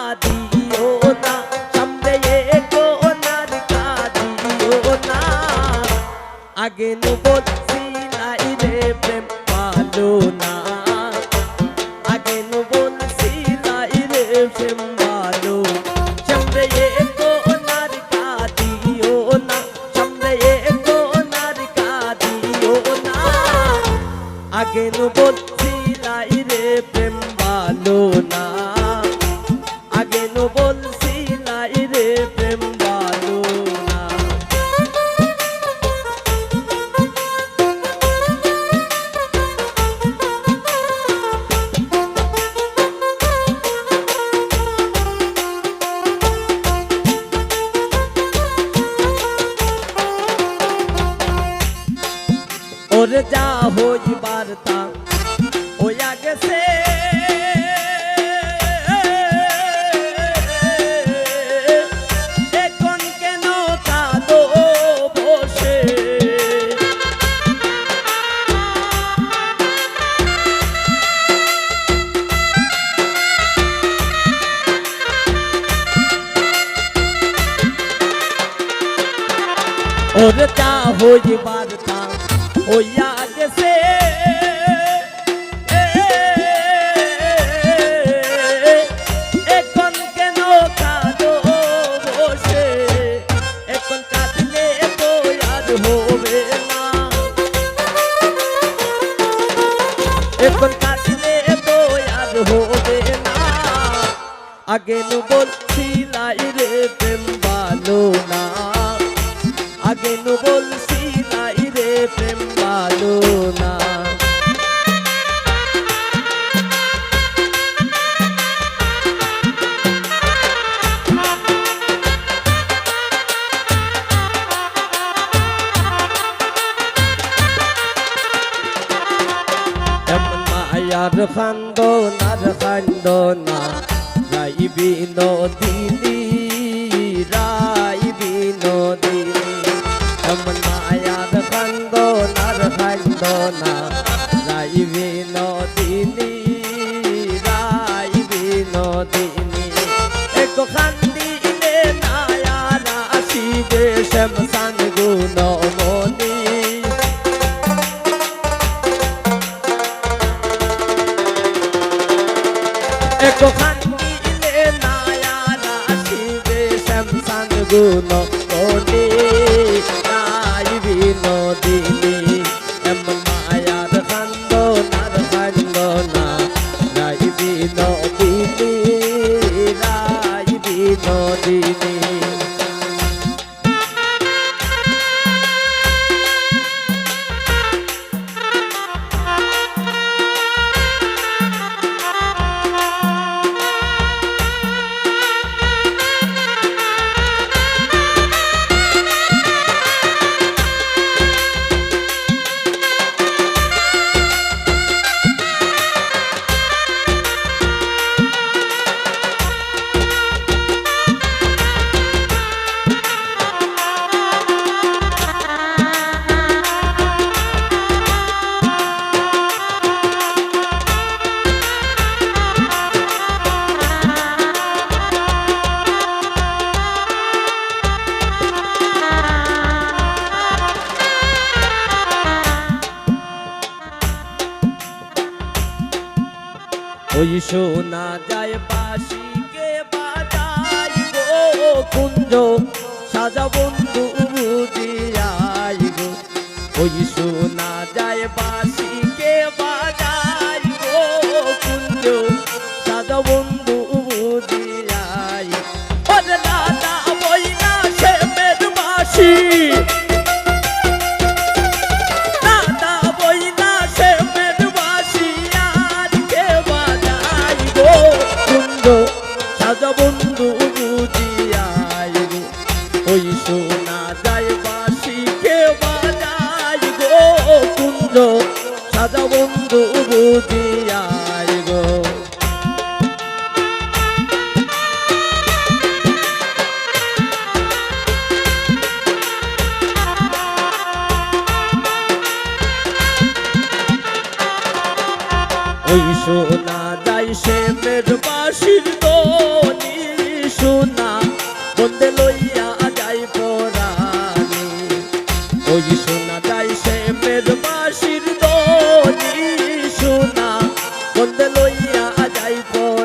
কাঁদিও না, সামনে কোনার কাঁদিও না। আগে নু বলছিলাই রে প্রেম ভালো না, আগে নু বলছিলাই রে প্রেম ভালো। সামনে কোনার কাঁদিও না, সামনে কোনার কাঁদিও না। আগে নু বলছিলাই রে প্রেম ভালো না, আগে নু বলছিলাই রে প্রেম ভালো না। ওরে যা হইবার তা হইয়া গেছে, এখন কেন কাঁদো বসে। ওরে যা হইবার তা হইয়া গেছে, এখন কেন কাঁদো বসে। এখন কাঁদলে তো আর হবে না, এখন কাঁদলে তো আর হবে না। আগে নু বলছিলাই রে প্রেম ভালো না, আগে নু বলছিলাই রে প্রেম ভালো না। এমন মায়ার খান্দনার খান্দনা রাই বিনোদিনী, রাই বিনোদিনী। এমন মায়ার খান্দনার খান্দনা রাই বিনোদিনী, রাই বিনোদিনী। এক খান্দিলে নায়ার আসিবে শ্যামসান গুণমণি। এক খান্দিলে নায়ার আসিবে শ্যামসান গুণমণি, রাই বিনোদিনী। এমন মায়ার খান্দনার খান্দনা রাই বিনোদিনী, রাই বিনোদিনী। ওই শোনা যায় বাঁশিকে বাজাই গো, কুঞ্জ সাজা বন্ধু বুঝিয়াই গো। ওই শোনা যায় বাঁশিকে বাজাই গো, কুঞ্জ সাজা বন্ধু বুঝিয়াই। ওরে দাদা বইনা সে মের বাঁশি, সাজা বন্ধু বুঝিয়াই গো। ওই শোনা যায় বাঁশিকে বাজাই গো, কুঞ্জ সাজা বন্ধু বুঝিয়াই গো। ওই শোনা যায় সে মের বাঁশির ধ্বনি, বন্দে লইয়া যাই পরাণী ওই শোনা যায় সে মের বাঁশির ধ্বনি শোনা বন্দে লইয়া যাই পরাণী